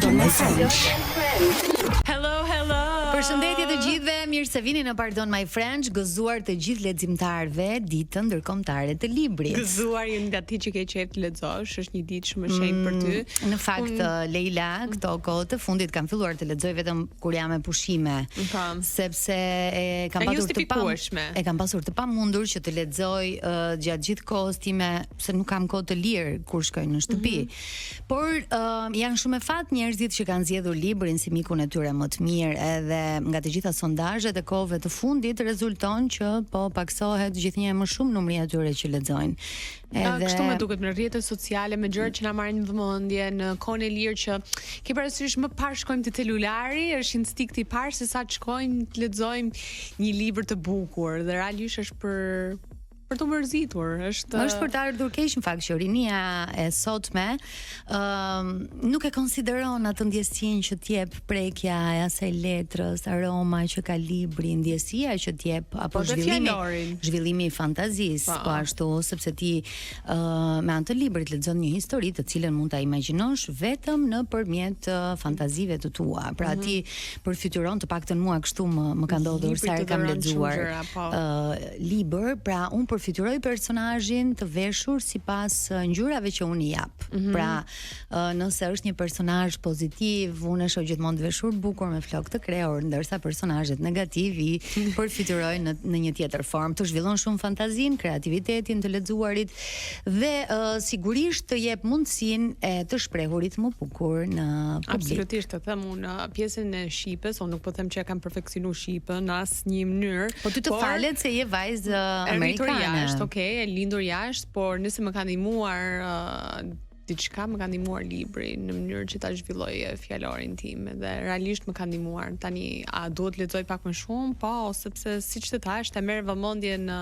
Pardon my French. Hello. Përshëndetje të gjithëve, mirë se vini në Pardon My French, gëzuar të gjithë leximtarëve ditën ndërkombëtare të librit. Gëzuar nga ti që ke qejf të lexosh, është një ditë shumë e shenjtë për ty. Në fakt, Leila, këto kohë të fundit kam filluar të lexoj vetëm kur jam me pushime, sepse kam pasur të pamundur që të lexoj gjatë gjithë kohës time, se nuk kam kohë të lirë kur shkoj në shtëpi. Por janë shumë e fat njerëzit që kanë zgjedhur librin si mikun e tyre më të mirë, edhe nga të gjitha sondazhet e kohëve të fundit rezulton që po paksohet gjithnjë më shumë numri atyre që lexojnë. Kështu më duket në rrjetet sociale, me gjërat që na marrin vëmendje në kohën e lirë, që ke parasysh më parë shkojmë te celulari, është instikti i parë se sa të shkojmë të lexojmë një libër të bukur, dhe realisht është për të mërzitur, është për të ardhur keq, në fakt që rinia e sotme nuk e konsideron atë ndjesinë që t'jep prekja e asaj letrës, aroma që ka libri, ndjesia që t'jep, apo zhvillimi i fantazisë, po ashtu, sepse ti me anë të librit lexon një histori të cilën mund ta imagjinosh vetëm nëpërmjet fantazive të tua. Pra ti përfytyron, të paktën mua kështu më ka ndodhur sa herë kam lexuar libër, pra unë përfytyroj personazhin të veshur sipas ngjyrave që unë i jap. Pra, nëse është një personazh pozitiv, unë e shoh gjithmonë të veshur bukur me flokë të krehur, ndërsa personazhet negativ i përfytyroj në një tjetër formë. Të zhvillon shumë fantazinë, kreativitetin të lexuarit dhe sigurisht të jep mundësinë e të shprehurit më bukur në publik. Absolutisht, të them unë pjesën e shipës, unë nuk po them që e kam perfeksionuar shipën në asnjë mënyrë. Po ty të falet se je vajzë amerikane. E lindur jashtë, por nëse më ka ndihmuar diçka, më ka ndihmuar libri në mënyrë që ta zhvilloj fjalorin tim, dhe realisht më ka ndihmuar. Tani a duhet lexoj pak më shumë? Po, sepse siç të thash, ta merr vëmendjen në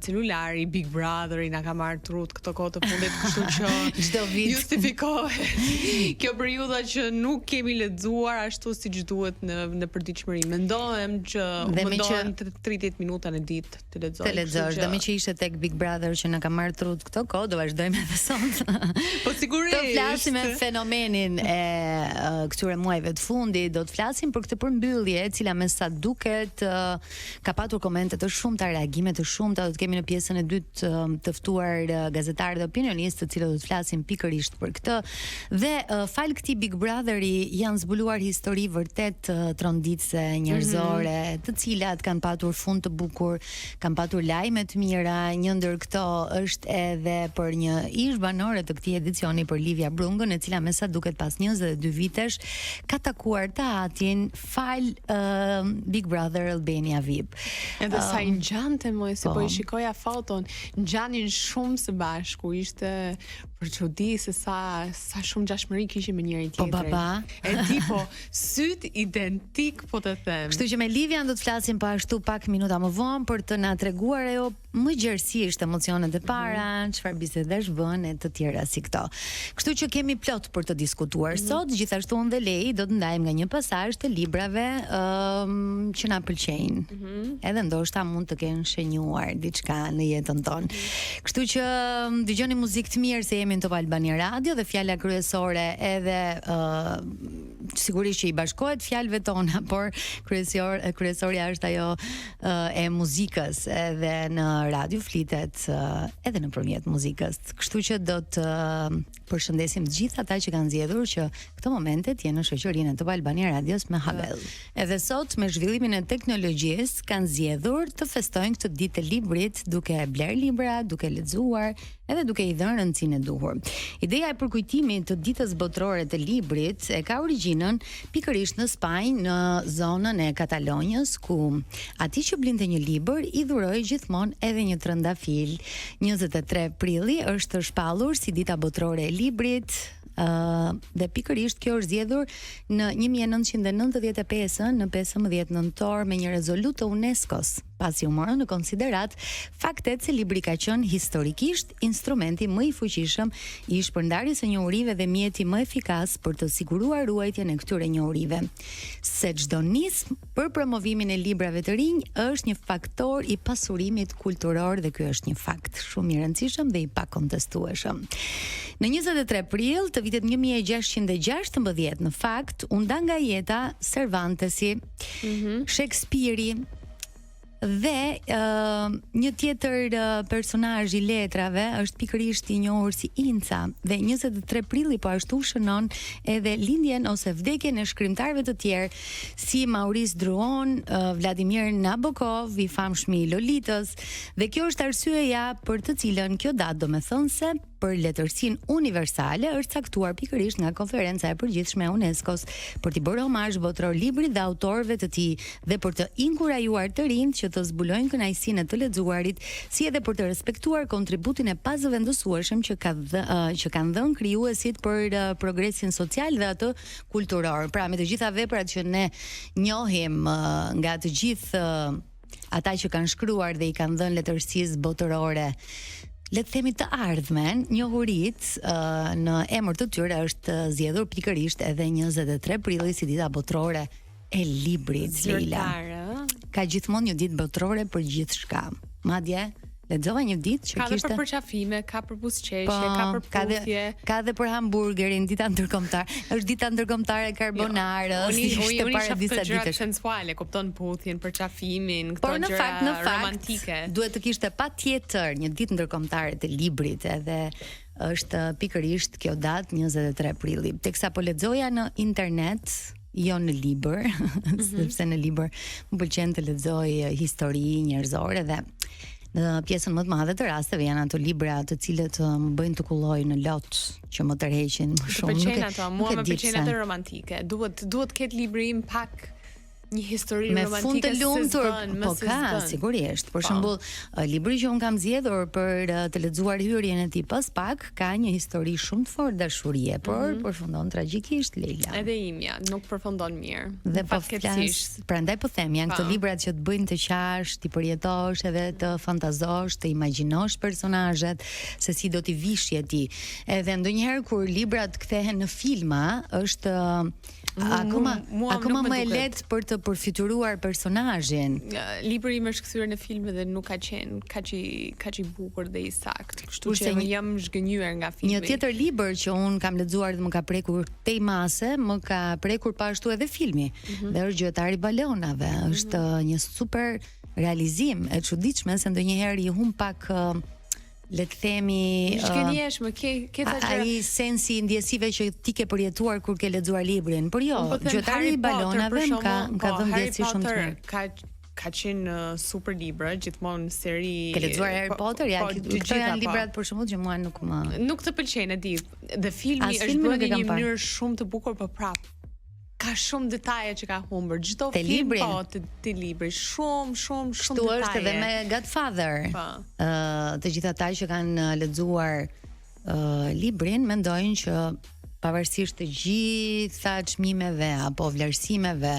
celulari, Big Brother i na ka marrë trut këto kohë të fundit, kështu që çdo vit justifikohet kjo periudha që nuk kemi lexuar ashtu siç duhet në përditshmëri. Mendohem që mundohem 30 minuta në ditë të lexoj. Të lexosh, dhe me që ishte tek Big Brother që na ka marrë trut këto kohë, do vazhdojmë edhe sot. Të flasim me fenomenin e këtyre muajve të fundit, do të flasim për këtë përmbyllje, e cila me sa duket ka patur komente të shumta, reagime të shumta. Do të kemi në pjesën e dytë të ftuar gazetarë dhe opinionistë, të cilët do të flasin pikërisht për këtë. Dhe fal këtij Big Brotheri janë zbuluar histori vërtet tronditëse njerëzore, të cilat kanë patur fund të bukur, kanë patur lajme të mira. Një ndër këto është edhe për një ish banore të këtij edicioni, për Livia Brungën, e cila me sa duket pas 22 vitesh ka takuar të atin fal Big Brother Albania VIP. Edhe sa i ngjante më, se po i shikoja foton, ngjanin shumë së bashku, ishte për çudi se sa shumë ngjashmëri kishin me njëri tjetrin. Po baba, e di, po syt identik, po të them. Kështu që me Livian do të flasim po ashtu pak minuta më vonë për të na treguar ajo më gjerësisht emocionet e para, çfarë bisedash bën e të tjera si këto. Kështu që kemi plot për të diskutuar sot, gjithashtu unë dhe Lei do të ndajmë nga një pasazh të librave që na pëlqejnë. Edhe ndoshta mund të kenë shenjuar diçka në jetën tonë. Kështu që dëgjoni muzikë të mirë, se jemi në Top Albania Radio, dhe fjala kryesore edhe sigurisht që i bashkohet fjalëve tona, por kryesorja është ajo e muzikës, edhe në radio flitet edhe nëpërmjet muzikës. Kështu që do të përshëndesim të gjithë ata që kanë zgjedhur që këto momente të jenë në shoqërinë e Top Albania Radios me Habel. Edhe sot me zhvillimin e teknologjisë kanë zgjedhur të festojnë këtë ditë të librit, duke bler libra, duke lexuar, edhe duke i dhënë rëndësinë e duhur. Ideja e përkujtimit të ditës botërore të librit e ka origjinën pikërisht në Spanjë, në zonën e Katalonjës, ku ati që blinte një libër i dhuroi gjithmonë edhe një trëndafil. 23 prilli është shpallur si dita botërore e librit, dhe pikërisht kjo është zgjedhur në 1995 në 15 nëntor me një rezolut të UNESCO-s. pasi u morën në konsiderat faktet se libri ka qenë historikisht instrumenti më i fuqishëm i shpërndarjes së njohurive dhe mjeti më efikas për të siguruar ruajtjen e këtyre njohurive. Se çdo nismë për promovimin e librave të rinj është një faktor i pasurimit kulturor dhe ky është një fakt shumë i rëndësishëm dhe i pakontestueshëm. Në 23 prill të vitit 1616, në fakt, u nda nga jeta Cervantesi, Shakespeare-i dhe një tjetër personazh i letrave është pikërisht i njohur si Inca, dhe 23 prilli po ashtu shënon edhe lindjen ose vdekjen e shkrimtarëve të tjerë si Maurice Druon, Vladimir Nabokov, i famshëm i Lolitës, dhe kjo është arsyeja për të cilën kjo datë domethënse për letërsinë universale është caktuar pikërisht nga Konferenca e Përgjithshme e UNESCO-s për t'i bërë omazh botror librit dhe autorëve të tij dhe për të inkurajuar të rinjt që të zbulojnë kënaqësinë e të lexuarit, si edhe për të respektuar kontributin e pazëvendësueshëm që kanë dhënë krijuesit për progresin social dhe atë kulturor. Pra, me të gjitha veprat që ne njohim nga të gjithë ata që kanë shkruar dhe i kanë dhënë letërsisë botërore, le të themi të ardhmen, njohuritë në emër të tyre është zgjedhur pikërisht edhe 23 prilli si dita botërore e librit. Leila, ka gjithmonë një ditë botërore për gjithçka. Madje lexova një ditë që kishte ka për përqafime, ka për buzëqeshje, ka për puthje, ka dhe për hamburgerin, dita ndërkombëtare. Është dita ndërkombëtare e karbonarës. Ishte para disa ditësh sensuale, kupton puthjen, përqafimin, këto gjëra romantike. Duhet të kishte patjetër një ditë ndërkombëtare të librit, edhe është pikërisht kjo datë 23 prilli. Teksa po lexoja në internet, jo në libër, sepse në libër më pëlqen të lexoj histori njerëzore dhe në pjesën më të madhe të rasteve janë ato libra të cilët më bëjnë të kulloj në lot që më tërheqin më shumë. Më pëlqen ato, mua më pëlqen ato romantike. Duhet ketë libri im pak një histori me romantike fund të lumtur, po ka sigurisht. Për shembull, libri që un kam zgjedhur për të lexuar hyrjen e tij pas pak ka një histori shumë të fortë dashurie, por përfundon tragjikisht, Leila. Edhe imja nuk përfundon mirë. Dhe fatkeqësisht. Prandaj po them, janë këto librat që të bëjnë të qash, të përjetosh edhe të fantazosh, të imagjinosh personazhet, se si do t'i vishje ti. Edhe ndonjëherë kur librat kthehen në filma, është akoma më e lehtë për të përfituar personazhin. Libri im është kthyer në film dhe nuk ka qenë kaq i bukur dhe i saktë. Kështu që jam zhgënjur nga filmi. Një tjetër libër që un kam lexuar dhe më ka prekur tej mase, më ka prekur pa ashtu edhe filmi. Dhe është Gjyhetari i balonave. Është një super realizim e çuditshme, se ndonjëherë i hum pak le të themi zhgënjeshme, ke ai sensi i ndjesive që ti ke përjetuar kur ke lexuar librin. Por jo, Gjyhetari i balonave ka dhënë ndjesi shumë të mirë. Ka qenë super libra, gjithmonë seri. Ke lexuar Harry Potter? Ja, këto janë librat për shembull që mua nuk të pëlqejnë, e di. Dhe filmi është bërë në një mënyrë shumë të bukur, por prap ka shumë detaje që ka humbur. Çdo film të librit, shumë detaje. Kështu është edhe me Godfather. Të gjithë ata që kanë lexuar librin mendojnë që pavarësisht të gjitha çmimeve apo vlerësimeve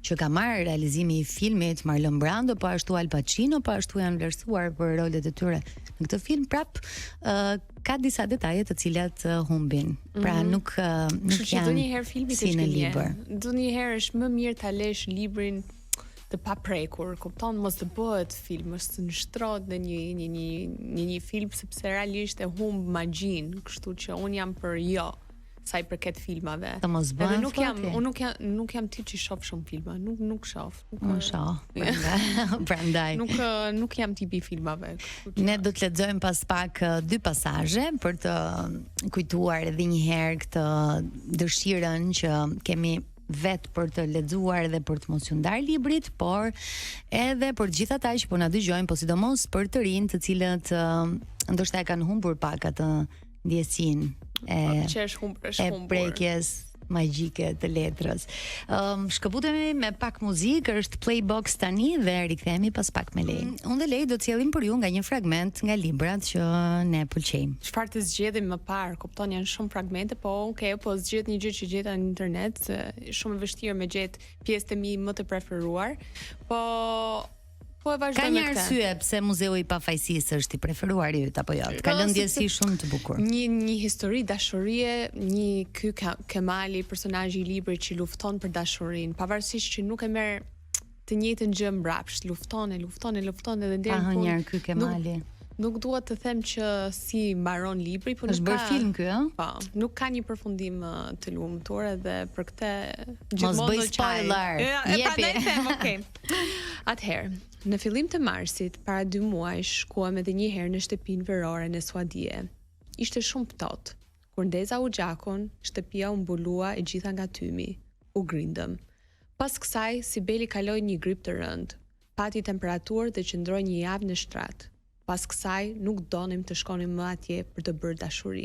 që ka marrë realizimi i filmit, Marlon Brando, po ashtu Al Pacino, po ashtu janë vlerësuar për rolet e tyre në këtë film, prap ka disa detaje të cilat humbin. Pra nuk janë ndonjëherë filmi si në libër. Ndonjëherë është më mirë ta lesh librin të paprekur, kupton, mos të bëhet film, mos të nshtrohet në një film, sepse realisht e humb magjin, kështu që un jam për jo. Sa i përket filmave. Edhe nuk jam ti që shoh shumë filma, nuk shoh. Nuk shoh. Prandaj. Nuk jam tipi i filmave. Ne do të lexojmë pas pak 2 pasazhe për të kujtuar edhe një herë këtë dëshirën që kemi vetë për të lexuar dhe për të mos u ndar librit, por edhe për gjithë ata që po na dëgjojnë, po sidomos për të rinj të cilët ndoshta e kanë humbur pak atë ndjesin e prekjes magjike të letrës. Shkëputemi me pak muzikë, është Playbox tani dhe rikthehemi pas pak me Lej. Unë dhe Lej do të sjellim për ju nga një fragment nga librat që ne pëlqejmë. Çfarë të zgjedhim më parë? Kupton, janë shumë fragmente, po po zgjedh një gjë që gjeta në internet, shumë e vështirë me gjet pjesët e mi më të preferuar. Po Po e Ka vazhdoj një me këtë. arsye pse Muzeu i Pafajësisë është i preferuar i yt apo jo? Ka lënë ndjesi shumë të bukur. Një histori dashurie, ky Kemali, personazhi i librit që lufton për dashurinë, pavarësisht që nuk e merr të njëjtën gjë mbrapsht, lufton edhe deri në fund. Ky Kemali. Nuk dua të them që si mbaron libri, por është bërë film ky, ëh? Po, nuk ka një përfundim të lumtur edhe për këtë mos bëj spoiler. Jepi. Okej. Atëherë, në fillim të marsit, para 2 muajsh, shkuam edhe një herë në shtëpinë verore në Suadie. Ishte shumë ftohtë. Kur ndeza u gjakun, shtëpia u mbulua e gjitha nga tymi. U grindëm. Pas kësaj, Sibeli kaloi një grip të rënd. Pati temperaturë dhe qëndroi një javë në shtrat. Pas kësaj, nuk donim të shkonim më atje për të bërë dashuri.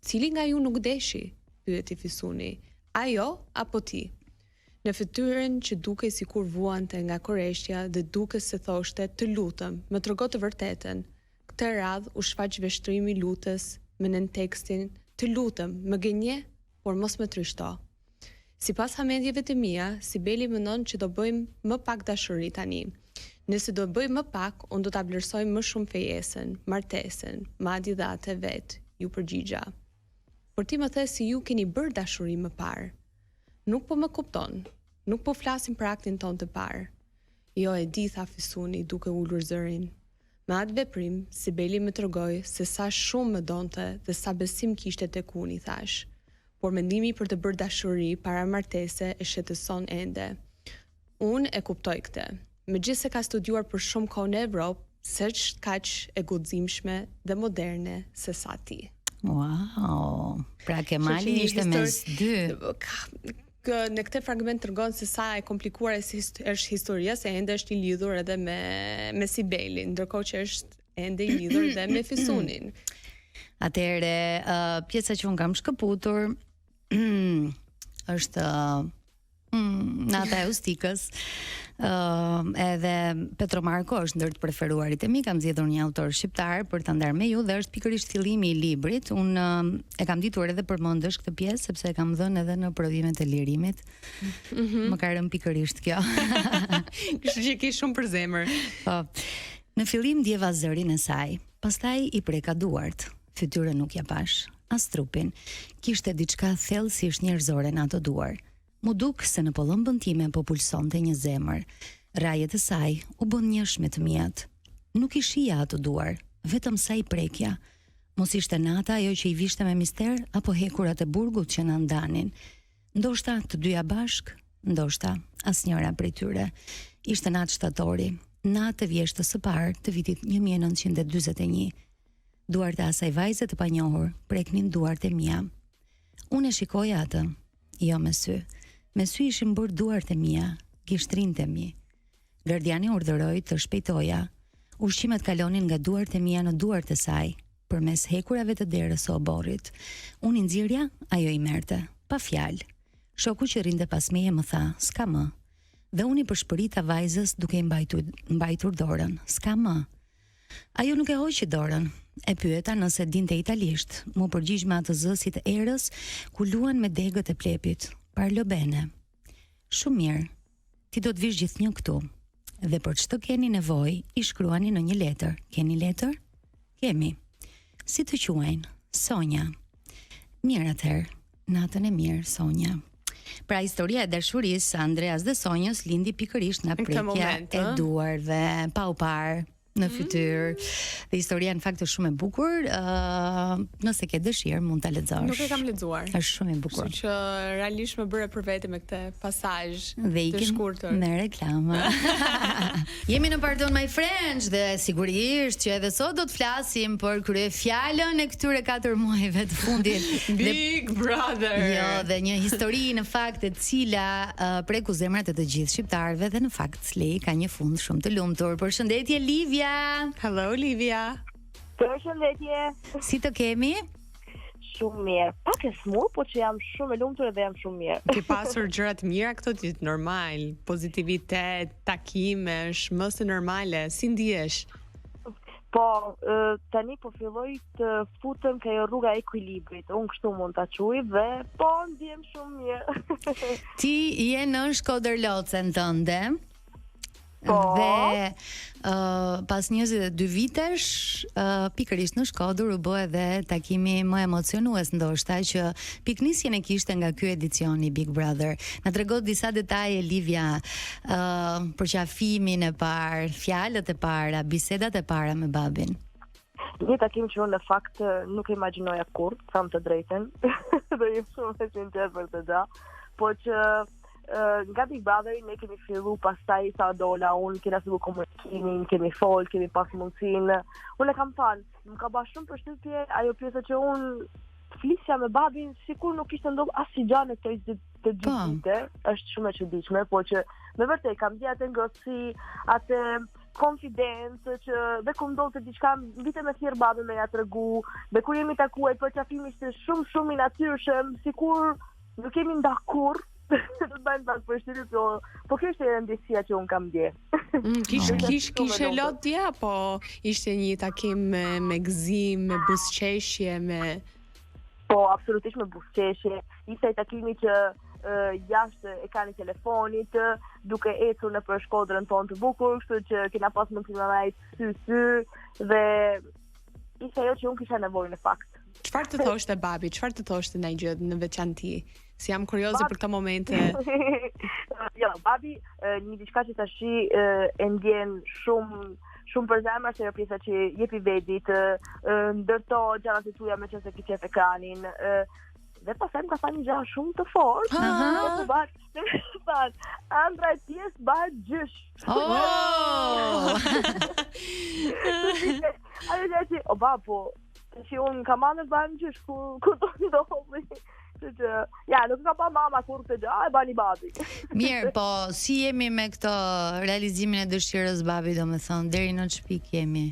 Cili nga ju nuk deshi? Pyeti Fisuni. Ajo apo ti? Në fytyrën që dukej sikur vuante nga korreshtja dhe duke se thoshte të lutem, më trego të vërtetën. Këtë radhë u shfaq veshtrimi lutës me nën tekstin të lutem, më gënje, por mos më trishto. Sipas hamendjeve të mia, Sibeli mendon që do bëjmë më pak dashuri tani. Nëse do bëj më pak, unë do ta vlerësoj më shumë fejesën, martesën, madje dhe atë vet, ju përgjigja. Por ti më the si ju keni bërë dashuri më parë. Nuk po më kupton. Nuk po flasim për aktin ton të parë. Jo e di, tha Fisuni duke ulur zërin. Me atë veprim, Sibeli më tregoi se sa shumë më donte dhe sa besim kishte tek unë, i thash. Por mendimi për të bërë dashuri para martese e shqetëson ende. Unë e kuptoj këtë. Megjithëse se ka studiuar për shumë kohë në Evropë, s'është kaq e guximshme dhe moderne se sa ti. Wow. Pra Kemali ishte mes dy. Në këtë fragment tregon se sa e komplikuar është historia, se ende është i lidhur edhe me Sibelin, ndërkohë që është ende i lidhur edhe me Fisunin. Atëherë, pjesa që unë kam shkëputur është Nata e Ustikës. Edhe Petro Marko është ndër të preferuarit e mi. Kam zgjedhur një autor shqiptar për ta ndarë me ju dhe është pikërisht fillimi i librit. Unë e kam ditur edhe përmendesh këtë pjesë sepse e kam dhënë edhe në prodhimet e lirimit. Më ka rënë pikërisht kjo. Kështu që ke shumë për zemër. Po. Në fillim ndjeva zërin e saj, pastaj i preka duart. Fytyrën nuk ja pash, as trupin. Kishte diçka thellësisht njerëzore në ato duar. Mu duk se në pëllëmbën time po pulsonte një zemër. Rajet e saj u bën njëshme të mijat. Nuk i shija ato duar, vetëm sa i prekja. Mos ishte nata ajo që i vishte me mister, apo hekurat e burgut që na ndanin. Ndoshta të dyja bashk, ndoshta asnjëra prej tyre. Ishte natë shtatori, natë e vjeshtës së parë të vitit 1941. Duart e asaj vajze të panjohur preknin duart e mia. Unë e shikoja atë, jo me sy. Me sy ishin bërë duart e mia, gishtrinët e mi. Gardiani urdhëroi të shpejtoja. Ushqimet kalonin nga duart e mia në duart e saj, përmes hekurave të derës së oborrit. Unë i nxirja, ajo i merrte, pa fjalë. Shoku që rinte pas meje më tha, "S'ka më." Dhe unë i përshpërita vajzës duke i mbajtur dorën, "S'ka më." Ajo nuk e hoqi dorën. E pyeta nëse dinte italisht. Mu përgjigj me atë zë si të erës ku luan me degët e plepit. Parlo bene. Shumë mirë. Ti do të vish gjithnjë këtu. Dhe për çdo keni nevojë, i shkruani në një letër. Keni letër? Kemi. Si të quajnë? Sonja. Mirë atëherë. Natën e mirë, Sonja. Pra historia e dashurisë së Andreas dhe Sonjës lindi pikërisht nga prekja e duarve, pa u parë në fytyrë. Dhe historia në fakt është shumë e bukur. Nëse ke dëshirë mund ta lexosh. Nuk e kam lexuar. Është shumë e bukur. Kështu që realisht më bëre për vete me këtë pasazh të shkurtër. Me reklama. Jemi në Pardon My Friends dhe sigurisht që edhe sot do të flasim për kryefjalën e këtyre 4 muajve të fundit. Big Brother. Jo, dhe një histori në fakt e cila preku zemrat e të gjithë shqiptarëve dhe në fakt Slej ka një fund shumë të lumtur. Përshëndetje Livia. Hello Livia. Përshëndetje. Si të kemi? Shumë mirë. Pak e smur, po që jam shumë e lumtur dhe jam shumë mirë. Ke pasur gjëra të mira këto ditë, normal, pozitivitet, takimesh, më së normale, si ndihesh? Po, tani po filloj të futem ka jo rruga e ekuilibrit. Unë kështu mund ta quaj dhe po ndihem shumë mirë. Ti je në Shkodër Locën tënde. Dhe pas 22 vitesh, pikërisht në Shkodër u bë edhe takimi më emocionues ndoshta që piknisjen e kishte nga ky edicion i Big Brother. Na tregon disa detaje Livia, për qafimin e parë, fjalët e para, bisedat e para me babin. Një takim që unë në fakt nuk e imagjinoja kurrë, them të drejtën. Do jem shumë e sinqert për të da, po që nga Big Brother ne kemi fillu pastaj sa dola, unë kena fillu komunikimin, kemi fol, kemi pas mundësinë. Unë e kam thënë, më ka bërë shumë përshtypje ajo pjesa që unë flisja me babin sikur nuk ishte ndodhur asnjë gjë në këto të dy vite, është shumë e çuditshme, po që me vërtet kam dhënë atë ngrohtësi, atë konfidencë që dhe kur ndodhte diçka vite më thirr babën me ja tregu, dhe kur jemi takuar për qafim ishte shumë i natyrshëm, sikur nuk kemi ndarë kurrë. Do të bëjmë pak përshtypje, po kjo është e ndjesia që unë kam ndje. Kishe lotje apo ishte një takim me gëzim, me buzëqeshje, me Po, absolutisht me buzëqeshje. Ishte takimi që jashtë ekrani telefonit, duke ecur nëpër Shkodrën tonë të bukur, kështu që kena pas mundësi me marrë sy dhe ishte ajo që unë kisha nevojë në fakt. Çfarë të thoshte babi? Çfarë të thoshte ndaj gjë në veçantë? Si jam kurioze për këto momente. Jo, babi një diçka që tashi e ndjen shumë për zemër se ajo pjesa që jepi vedit, ndërto gjanat e tuaja me qenë se ki qef ekranin, dhe pastaj më ka thënë një gjë shumë të fortë. Andra e pjesë bëhet gjysh. Ajo gjë që, o babo, që unë kam anë bëhem gjysh, ku do ndodhi. Ja, nuk ka pa mama kur këtë gjë, e bani babi. Mirë, po si jemi me këto realizimin e dëshirës babi, domethënë, deri në ç'pik pik jemi?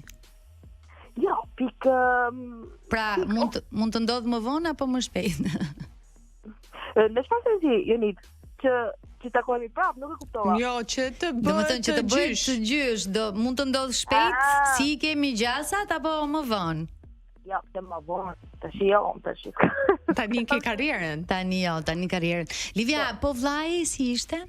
Ja, pik pra, mund të ndodhë më vonë apo më shpejt? Në çfarë sensi, Jonit, që takohemi prapë, nuk e kuptova. Jo, që të bëhet të gjysh, mund të ndodhë shpejt, si kemi gjasat apo më vonë? Ja, të më vonë, tash. Tani ke karrierën. Tani karrierën. Livia, po vllai si ishte?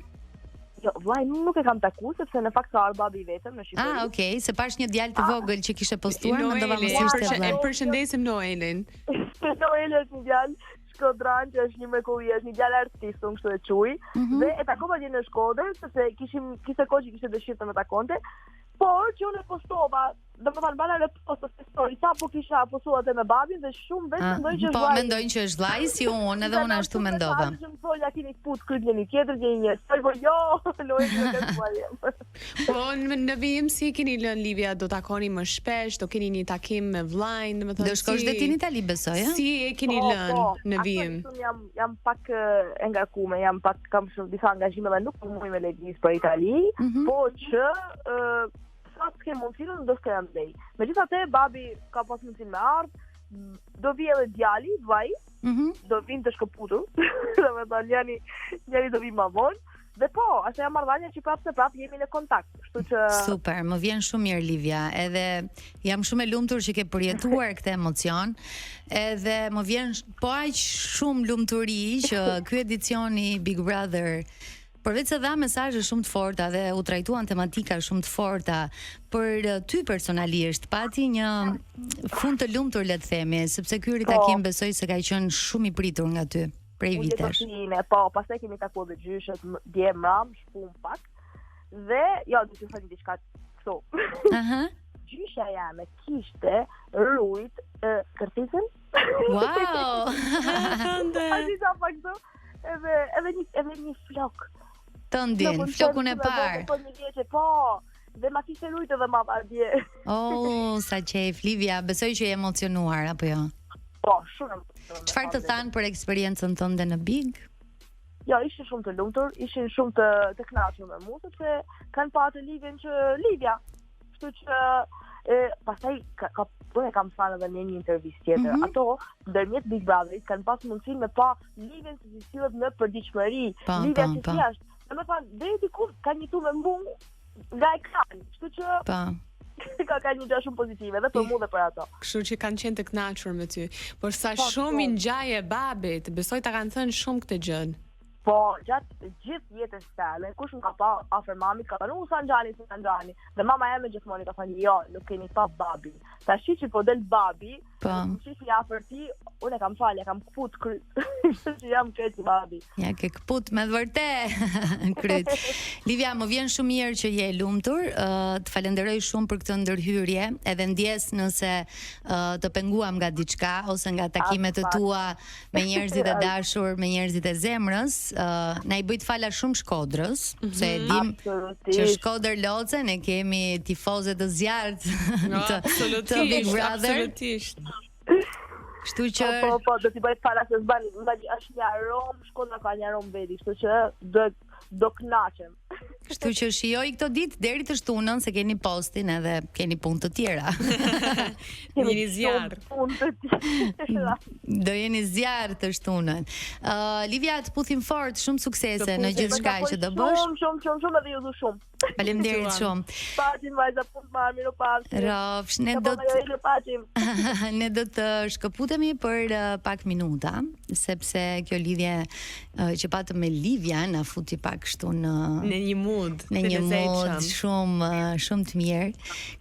Jo, vllai nuk e kam takuar sepse në fakt ka ardhur babi vetëm në Shqipëri. Okay, se pash një djalë të vogël që kishte postuar, mendova mos ishte vllai. E përshëndesim Noelin. Noeli është një djalë shkodran që është një mrekulli, është një djalë artist, unë kështu e quaj. Dhe e takova dje në Shkodër sepse kishte kohë që kishte dëshirë të më takonte. Por që unë e postova, domethënë bana në posto story, sa po kisha postuar atë me babin dhe shumë vetë mendoj që është vllai. Po mendojnë që është vllai si unë, edhe unë ashtu mendova. Më thonë keni sput kryp një tjetër që një. Po jo, Noeli nuk e thua. Po në vim si keni lënë Livia, do takoni më shpesh, do keni një takim me vllain, domethënë. Do shkosh deri në Itali besoj, ëh? Si e keni lënë në vim? Jam pak e ngarkuar, kam shumë disa angazhime dhe nuk mund me lëviz për Itali, po që sa të kemë mundësinë, do s'kem ndej. Megjithatë, babi ka pas mundësinë me ardh, do vi edhe djali, vaj, do vinë të shkëputur, domethënë njëri do vi më vonë, dhe po, asaj jam marrëdhënia që prapë jemi në kontakt, kështu që super, më vjen shumë mirë Livia, edhe jam shumë e lumtur që ke përjetuar këtë emocion, edhe më vjen po aq shumë lumturi që ky edicioni Big Brother përveç se dha mesazhe shumë të forta dhe u trajtuan tematika shumë të forta, për ty personalisht pati një fund të lumtur le të themi, sepse ky ritakim besoj se ka qenë shumë i pritur nga ty prej vitesh. Po, pastaj kemi takuar me gjyshet dje mram, shpum pak. Dhe jo, do të them diçka kështu. Gjysha jame kishte rujt kërtisën. Wow! Asi sa pak këtu. Edhe një flok. Tëndin, flokun e parë. Po, dhe ma kishte rujt edhe ma dje. Oh, sa qejf, Livia, besoj që je emocionuar, apo jo? Po, shumë emocionuar. Çfarë të thanë për eksperiencën tënde në Big? Jo, ishin shumë të lumtur, ishin shumë të kënaqur me mua, sepse kanë patur Livia. Kështu që pastaj unë kam thënë edhe në një intervistë tjetër. Ato ndërmjet Big Brotherit kanë pas mundësinë me pa Livien se si sillet në përditshmëri. Livia si jashtë. Domethënë, deri diku kanë jetuar me mua nga ekrani. Kështu që ka një gjë shumë pozitive edhe për mua dhe për ato. Kështu që kanë qenë të kënaqur me ty. Por sa shumë i ngjaje babit, besoj ta kanë thënë shumë këtë gjë. Po, gjatë gjithë jetës teme, kush më ka pa afër mamit, ka thënë, Sanxhani. Dhe mama eme gjithmonë ka thënë, jo, nuk keni pa babi. Tash që po del babi, më shifi afër ti, unë kam falë, kam kput kryt. Që jam këtë babi. Ja, ke kput me vërtet kryt. Livia, më vjen shumë mirë që je lumtur. Të falenderoj shumë për këtë ndërhyrje, edhe ndjes nëse të penguam nga diçka ose nga takimet e tua me njerëzit e dashur, me njerëzit e zemrës. Na i bëjt fala shumë Shkodrës, se e dim që Shkodër Loce ne kemi tifoze të zjarrt të Big Brother. Absolutisht. Kështu që po, do t'i bëjt fala se zbani, është një arom, Shkodra ka një arom vedi, kështu që do kënaqem. Kështu që shijoj këto ditë deri të shtunën se keni postin edhe keni punë të tjera. Jeni zjarr. Do jeni zjarr të shtunën. Livia, të puthim fort, shumë suksese në gjithçka që do bësh. Shumë edhe ju du shumë. Faleminderit shumë. Paqim vajza, punë marr, mirupafshim. Rofsh, ne do të shkëputemi për pak minuta, sepse kjo lidhje që patëm me Livia na futi pak kështu në një mood shumë të mirë.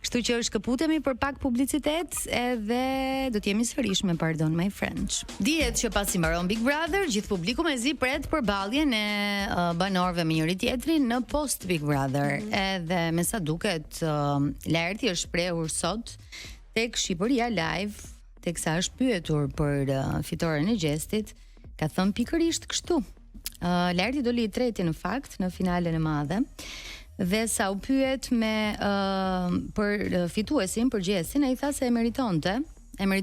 Kështu që shkëputemi për pak publicitet edhe do të jemi sërish me Pardon My French. Dihet që pasi mbaron Big Brother, gjithë publiku mezi pret përballjen e banorëve me njëri tjetrin në post Big Brother. Edhe me sa duket Lerti është shprehur sot tek Shqipëria Live, teksa është pyetur për fitoren e gjestit, ka thënë pikërisht kështu. Lerti doli i treti në fakt në finalen e madhe dhe sa u pyet për fituesin, për gjestin, ai tha se e meritonte